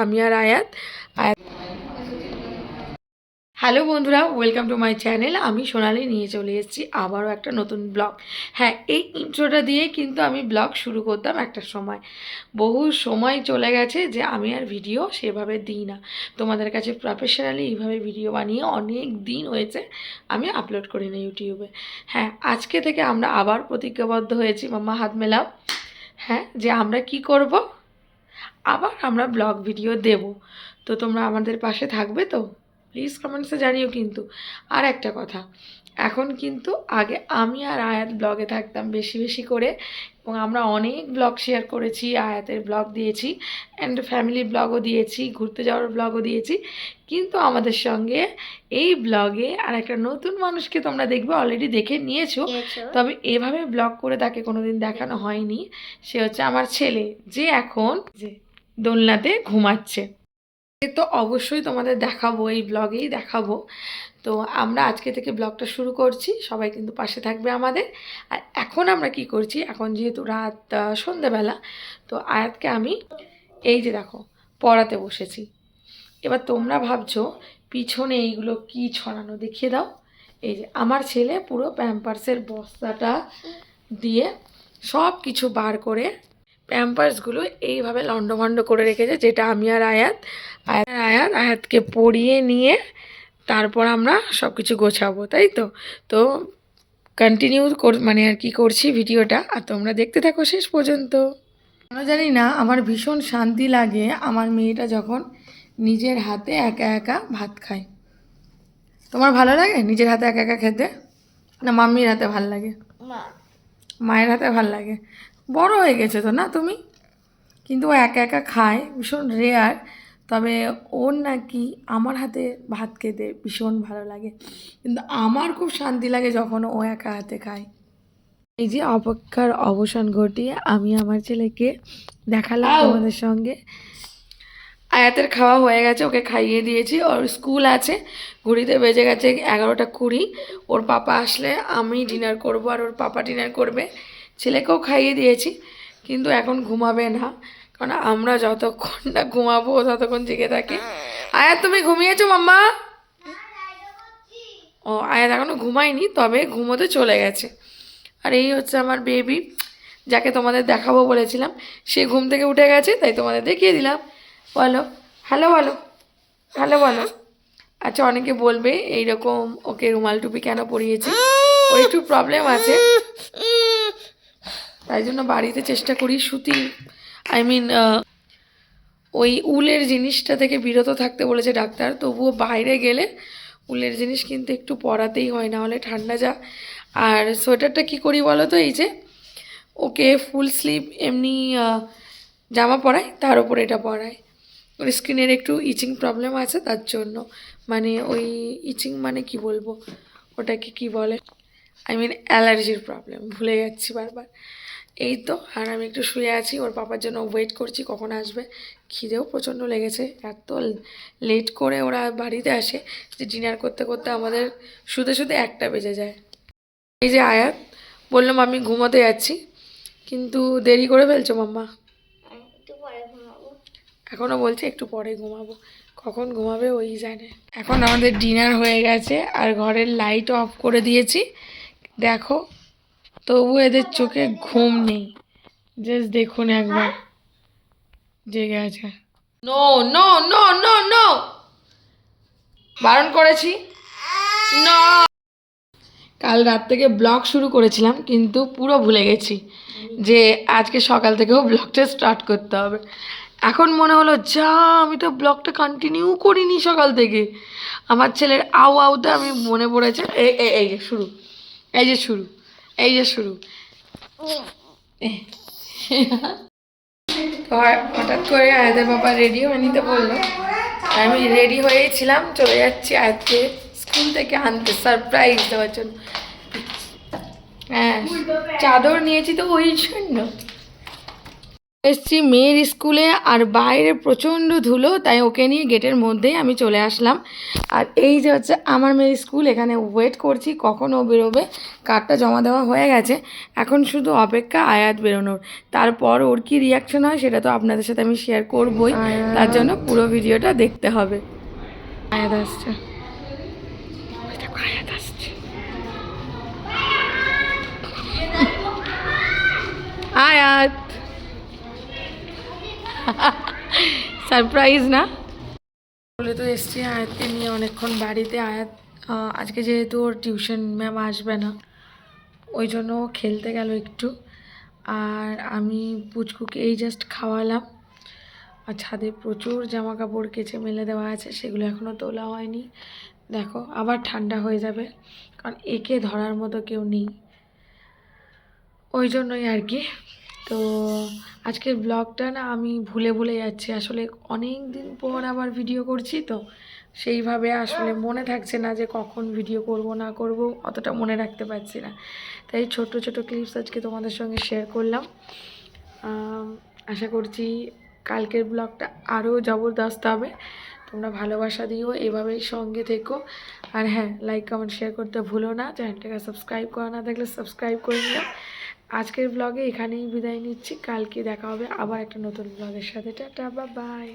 আমি আর আয়াত। হ্যালো বন্ধুরা, ওয়েলকাম টু মাই চ্যানেল। আমি সোনালি নিয়ে চলে এসেছি আবারও একটা নতুন ব্লগ। হ্যাঁ, এই ইন্ট্রোটা দিয়ে কিন্তু আমি ব্লগ শুরু করতাম একটা সময়। বহু সময় চলে গেছে যে আমি আর ভিডিও সেভাবে দিই না তোমাদের কাছে। প্রফেশনালি এইভাবে ভিডিও বানিয়ে অনেক দিন হয়েছে আমি আপলোড করি না ইউটিউবে। হ্যাঁ, আজকে থেকে আমরা আবার প্রতিজ্ঞাবদ্ধ হয়েছি, মাম্মা হাত মেলাও। হ্যাঁ, যে আমরা কি করব, আবার আমরা ব্লগ ভিডিও দেব। তো তোমরা আমাদের পাশে থাকবে তো? প্লিজ কমেন্টসে জানিও। কিন্তু আর একটা কথা, এখন কিন্তু আগে আমি আর আয়াত ব্লগে থাকতাম বেশি বেশি করে, এবং আমরা অনেক ব্লগ শেয়ার করেছি, আয়াতের ব্লগ দিয়েছি অ্যান্ড ফ্যামিলি ব্লগও দিয়েছি, ঘুরতে যাওয়ার ব্লগও দিয়েছি। কিন্তু আমাদের সঙ্গে এই ব্লগে আর একটা নতুন মানুষকে তোমরা দেখবে, অলরেডি দেখে নিয়েছো, তবে এভাবে ব্লগ করে তাকে কোনোদিন দেখানো হয়নি। সে হচ্ছে আমার ছেলে, যে এখন যে দোলনাতে ঘুমাচ্ছে। তো অবশ্যই তোমাদের দেখাবো, এই ব্লগেই দেখাবো। তো আমরা আজকে থেকে ব্লগটা শুরু করছি, সবাই কিন্তু পাশে থাকবে আমাদের। আর এখন আমরা কি করছি, এখন যেহেতু রাত সন্ধ্যেবেলা, তো আয়াতকে আমি এই যে দেখো পড়াতে বসেছি। এবার তোমরা ভাবছো পিছনে এইগুলো কি ছড়ানো, দেখিয়ে দাও। এই যে আমার ছেলে পুরো প্যাম্পার্সের বস্তাটা দিয়ে সব কিছু বার করে প্যাম্পার্সগুলো এইভাবে লণ্ডভণ্ড করে রেখেছে, যেটা আমি আর আয়াতকে পরিয়ে নিয়ে তারপর আমরা সব কিছু গোছাবো, তাই তো। তো কন্টিনিউ মানে আর কি করছি ভিডিওটা, আর তোমরা দেখতে থাকো শেষ পর্যন্ত। আমরা জানি না, আমার ভীষণ শান্তি লাগে আমার মেয়েটা যখন নিজের হাতে একা একা ভাত খায়। তোমার ভালো লাগে নিজের হাতে একা একা খেতে, না মাম্মির হাতে ভাল লাগে? মায়ের হাতে ভাল লাগে। বড় হয়ে গেছে তো না তুমি, কিন্তু ও একা একা খায়, ভীষণ রেয়ার। তবে ওর নাকি আমার হাতে ভাত খেতে ভীষণ ভালো লাগে, কিন্তু আমার খুব শান্তি লাগে যখন ও একা হাতে খায়। এই যে অপেক্ষার অবসান ঘটিয়ে আমি আমার ছেলেকে দেখালাম তোমাদের সঙ্গে। আয়াতের খাওয়া হয়ে গেছে, ওকে খাইয়ে দিয়েছি। ওর স্কুল আছে, ঘড়িতে বেজে গেছে 11:20। ওর পাপা আসলে আমি ডিনার করব আর ওর পাপা ডিনার করবে। ছেলেকেও খাইয়ে দিয়েছি, কিন্তু এখন ঘুমাবে না, কারণ আমরা যতক্ষণ না ঘুমাবো ততক্ষণ জেগে থাকি। আয়াত তুমি ঘুমিয়েছো মাম্মা? ও, আয়াত এখনও ঘুমায়নি, তবে ঘুমোতে চলে গেছে। আর এই হচ্ছে আমার বেবি, যাকে তোমাদের দেখাবো বলেছিলাম। সে ঘুম থেকে উঠে গেছে, তাই তোমাদের দেখিয়ে দিলাম। বলো হ্যালো, বলো হ্যালো বলো। আচ্ছা, অনেকে বলবে এইরকম ওকে রুমাল টুপি কেন পরিয়েছি, ওর একটু প্রবলেম আছে, তাই জন্য বাড়িতে চেষ্টা করি সুতি ওই উলের জিনিসটা থেকে বিরত থাকতে বলেছে ডাক্তার। তবুও বাইরে গেলে উলের জিনিস কিন্তু একটু পরাতেই হয়, না হলে ঠান্ডা যা। আর সোয়েটারটা কি করি বলো তো, এই যে ওকে ফুল স্লিভ এমনি জামা পরাই, তার উপর এটা পরাই। ওর স্কিনের একটু ইচিং প্রবলেম আছে, তার জন্য। মানে ওই ইচিং মানে কি বলবো, ওটাকে কি বলে, অ্যালার্জির প্রবলেম, ভুলে যাচ্ছি বারবার। এই তো, আর আমি একটু শুয়ে আছি, ওর পাপার জন্য ওয়েট করছি কখন আসবে। খিদেও প্রচণ্ড লেগেছে, এত লেট করে ওরা বাড়িতে আসে যে ডিনার করতে করতে আমাদের শুতে শুতে 1টা বেজে যায়। এই যে আয়াত বললাম আমি ঘুমোতে যাচ্ছি, কিন্তু দেরি করে ফেলছো মাম্মা। এখনও বলছে একটু পরে ঘুমাবো, কখন ঘুমাবে ওই জানে। এখন আমাদের ডিনার হয়ে গেছে আর ঘরের লাইট অফ করে দিয়েছি, দেখো। তবু এদের চোখে ঘুম নেই, জাস্ট দেখুন একবার, জেগে আছে। No no no no no, বারণ করেছি। নো, কাল রাত থেকে ব্লগ শুরু করেছিলাম, কিন্তু পুরো ভুলে গেছি যে আজকে সকাল থেকেও ব্লগটা স্টার্ট করতে হবে। এখন মনে হলো যা, আমি তো ব্লগটা কন্টিনিউ করিনি সকাল থেকে। আমার ছেলের আউ আউতে আমি মনে পড়েছে, এই যে শুরু, এই যে শুরু, এই যে শুরু। হঠাৎ করে আয়াতের বাবা রেডি হয়ে নিতে বললো, আমি রেডি হয়েছিলাম, চলে যাচ্ছি আয়াতকে স্কুল থেকে আনতে, সারপ্রাইজ দেওয়ার জন্য। হ্যাঁ, চাদর নিয়েছি তো ওই জন্য। এসছি মেয়ের স্কুলে, আর বাইরে প্রচণ্ড ধুলো, তাই ওকে নিয়ে গেটের মধ্যেই আমি চলে আসলাম। আর এই যে হচ্ছে আমার মেয়ের স্কুল, এখানে ওয়েট করছি কখন ও বেরোবে। কার্ডটা জমা দেওয়া হয়ে গেছে, এখন শুধু অপেক্ষা আয়াত বেরোনোর। তারপর ওর কী রিয়াকশন হয় সেটা তো আপনাদের সাথে আমি শেয়ার করবই, তার জন্য পুরো ভিডিওটা দেখতে হবে। আয়াত আসছে, আয়াত আসছে, আয়াত সারপ্রাইজ না? বলে তো এসছি আয়াতকে নিয়ে অনেকক্ষণ বাড়িতে। আয়াত আজকে যেহেতু ওর টিউশন ম্যাম আসবে না, ওই জন্য ও খেলতে গেল একটু। আর আমি পুচকুকে এই জাস্ট খাওয়ালাম। আর ছাদে প্রচুর জামা কাপড় কেচে মেলে দেওয়া আছে, সেগুলো এখনও তোলা হয়নি। দেখো আবার ঠান্ডা হয়ে যাবে, কারণ একে ধরার মতো কেউ নেই, ওই জন্যই আর কি। তো আজকের ব্লগটা না আমি ভুলে ভুলে যাচ্ছি, আসলে অনেক দিন পর আবার ভিডিও করছি, তো সেইভাবে আসলে মনে থাকছে না যে কখন ভিডিও করব না করব, অতটা মনে রাখতে পারছি না। তাই ছোট ছোট ক্লিপস আজকে তোমাদের সঙ্গে শেয়ার করলাম। আশা করছি কালকের ব্লগটা আরও জবরদস্ত হবে। তোমরা ভালোবাসা দিও, এভাবেই সঙ্গে থেকো। আর হ্যাঁ, লাইক কমেন্ট শেয়ার করতে ভুলো না। চ্যানেলটাকে সাবস্ক্রাইব করা না থাকলে সাবস্ক্রাইব করে নিও। আজকের ব্লগে এখানেই বিদায় নিচ্ছি, কালকে দেখা হবে আবার একটা নতুন ব্লগের সাথে। Tata, bye bye.